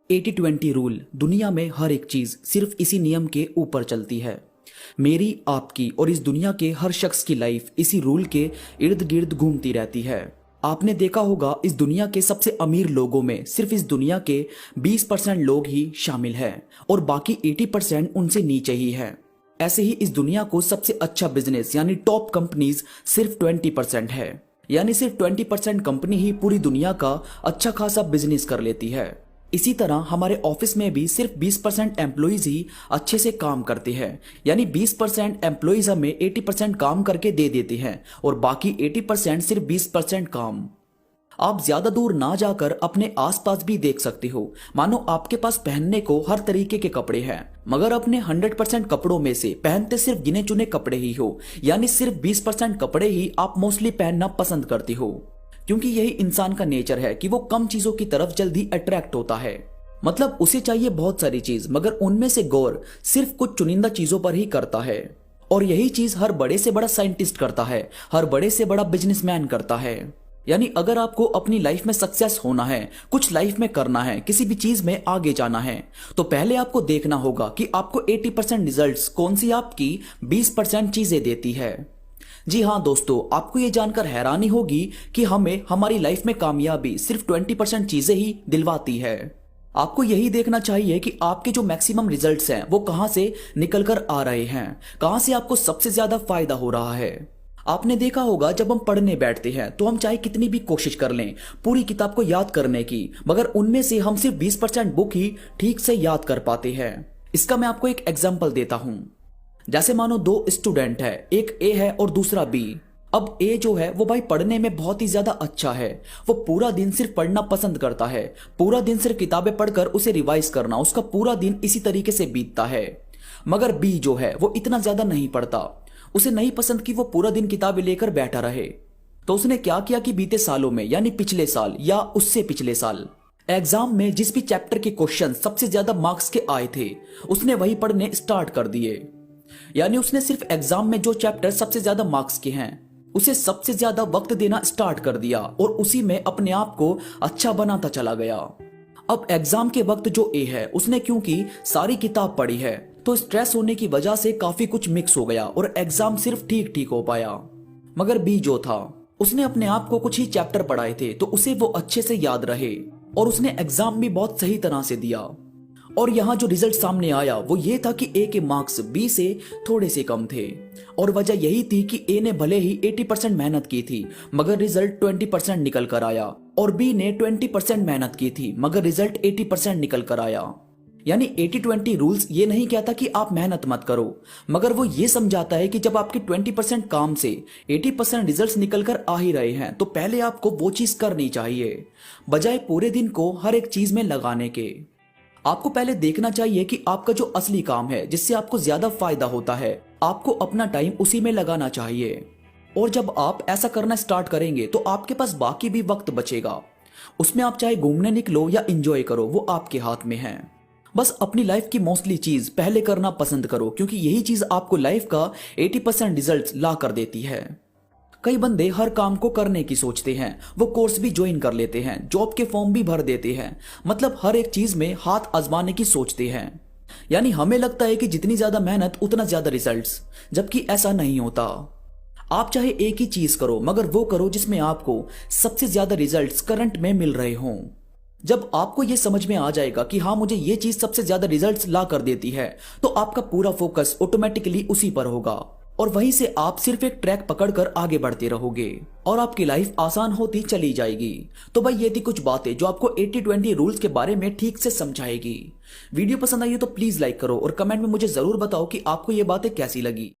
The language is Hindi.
80-20 रूल। दुनिया में हर एक चीज सिर्फ इसी नियम के ऊपर चलती है। मेरी, आपकी और इस दुनिया के हर शख्स की लाइफ इसी रूल के इर्द गिर्द घूमती रहती है। आपने देखा होगा इस दुनिया के सबसे अमीर लोगों में सिर्फ इस दुनिया के 20% लोग ही शामिल हैं और बाकी 80% उनसे नीचे ही है। ऐसे ही इस दुनिया को सबसे अच्छा बिजनेस यानी टॉप कंपनीज सिर्फ 20% है। यानी सिर्फ 20% कंपनी ही पूरी दुनिया का अच्छा खासा बिजनेस कर लेती है। इसी तरह हमारे ऑफिस में भी सिर्फ 20% एम्प्लॉइज ही अच्छे से काम करते हैं। यानी 20% एम्प्लॉइज हमें 80% काम करके दे देते हैं और बाकी 80% सिर्फ 20% काम। आप ज्यादा दूर ना जाकर अपने आसपास भी देख सकते हो। मानो आपके पास पहनने को हर तरीके के कपड़े हैं, मगर अपने 100% कपड़ों में से पहनते सिर्फ गिने चुने कपड़े ही हो। यानी सिर्फ 20% कपड़े ही आप मोस्टली पहनना पसंद करते हो, क्योंकि यही इंसान का नेचर है कि वो कम चीजों की तरफ जल्दी अट्रैक्ट होता है। मतलब उसे चाहिए बहुत सारी चीज, मगर उनमें से गौर सिर्फ कुछ चुनिंदा चीजों पर ही करता है। और यही चीज हर बड़े से बड़ा साइंटिस्ट करता है, हर बड़े से बड़ा बिजनेसमैन करता है। यानी अगर आपको अपनी लाइफ में सक्सेस होना है, कुछ लाइफ में करना है, किसी भी चीज में आगे जाना है, तो पहले आपको देखना होगा कि आपको 80% रिजल्ट्स कौन सी आपकी 20% चीजें देती है। जी हाँ दोस्तों, आपको ये जानकर हैरानी होगी कि हमें हमारी लाइफ में कामयाबी सिर्फ 20% चीजें ही दिलवाती है। आपको यही देखना चाहिए कि आपके जो मैक्सिमम रिजल्ट्स हैं वो कहां से निकल कर आ रहे हैं, कहां से आपको सबसे ज्यादा फायदा हो रहा है। आपने देखा होगा जब हम पढ़ने बैठते हैं तो हम चाहे कितनी भी कोशिश कर लें पूरी किताब को याद करने की, मगर उनमें से हम सिर्फ 20% बुक ही ठीक से याद कर पाते हैं। इसका मैं आपको एक एग्जांपल देता हूं। जैसे मानो दो स्टूडेंट है, एक ए है और दूसरा बी। अब ए जो है वो भाई पढ़ने में बहुत ही ज्यादा अच्छा है, वो पूरा दिन सिर्फ पढ़ना पसंद करता है, पूरा दिन सिर्फ किताबें पढ़कर उसे रिवाइज करना, उसका पूरा दिन इसी तरीके से बीतता है। मगर बी जो है वो इतना ज्यादा नहीं पढ़ता, उसे नहीं पसंद कि वो पूरा दिन किताबें लेकर बैठा रहे। तो उसने क्या किया कि बीते सालों में यानी पिछले साल या उससे पिछले साल एग्जाम में जिस भी चैप्टर के क्वेश्चन सबसे ज्यादा मार्क्स के आए थे उसने वही पढ़ने स्टार्ट कर दिए। यानी उसने सिर्फ एग्जाम में जो चैप्टर सबसे ज्यादा मार्क्स के हैं उसे सबसे ज्यादा वक्त देना स्टार्ट कर दिया और उसी में अपने आप को अच्छा बनाता चला गया। अब एग्जाम के वक्त जो ए है उसने क्योंकि सारी किताब पढ़ी है तो स्ट्रेस होने की वजह से काफी कुछ मिक्स हो गया और एग्जाम सिर्फ ठीक ठीक हो पाया। मगर बी जो था उसने अपने आप को कुछ ही चैप्टर पढ़ाए थे तो उसे वो अच्छे से याद रहे और उसने एग्जाम भी बहुत सही तरह से दिया। और यहाँ जो रिजल्ट सामने आया वो ये था कि ए के मार्क्स बी से थोड़े से कम थे और वजह यही थी कि ए ने भले ही 80% मेहनत की थी मगर रिजल्ट 20% निकल कर आया और बी ने 20% मेहनत की थी मगर रिजल्ट 80% निकल कर आया। यानी 80-20 रूल्स ये नहीं कहता कि आप मेहनत मत करो, मगर वो ये समझाता है कि जब आपके 20% काम से 80% रिजल्ट्स निकल कर आ ही रहे हैं तो पहले आपको वो चीज करनी चाहिए, बजाय पूरे दिन को हर एक चीज में लगाने के। आपको पहले देखना चाहिए कि आपका जो असली काम है जिससे आपको ज्यादा फायदा होता है, आपको अपना टाइम उसी में लगाना चाहिए। और जब आप ऐसा करना स्टार्ट करेंगे तो आपके पास बाकी भी वक्त बचेगा, उसमें आप चाहे घूमने निकलो या इंजॉय करो, वो आपके हाथ में है। बस अपनी लाइफ की मोस्टली चीज पहले करना पसंद करो, क्योंकि यही चीज आपको लाइफ का 80% रिजल्ट्स ला कर देती है। कई बंदे हर काम को करने की सोचते हैं, वो कोर्स भी ज्वाइन कर लेते हैं, जॉब के फॉर्म भी भर देते हैं, मतलब हर एक चीज में हाथ आजमाने की सोचते हैं। यानी हमें लगता है कि जितनी ज्यादा मेहनत उतना ज्यादा रिजल्ट्स, जबकि ऐसा नहीं होता। आप चाहे एक ही चीज करो मगर वो करो जिसमें आपको सबसे ज्यादा रिजल्ट्स करंट में मिल रहे हों। जब आपको ये समझ में आ जाएगा कि हाँ मुझे ये चीज सबसे ज्यादा रिजल्ट्स ला कर देती है तो आपका पूरा फोकस ऑटोमेटिकली उसी पर होगा और वहीं से आप सिर्फ एक ट्रैक पकड़कर आगे बढ़ते रहोगे और आपकी लाइफ आसान होती चली जाएगी। तो भाई ये थी कुछ बातें जो आपको 80-20 रूल्स के बारे में ठीक से समझाएगी। वीडियो पसंद आई हो तो प्लीज लाइक करो और कमेंट में मुझे जरूर बताओ कि आपको ये बातें कैसी लगी।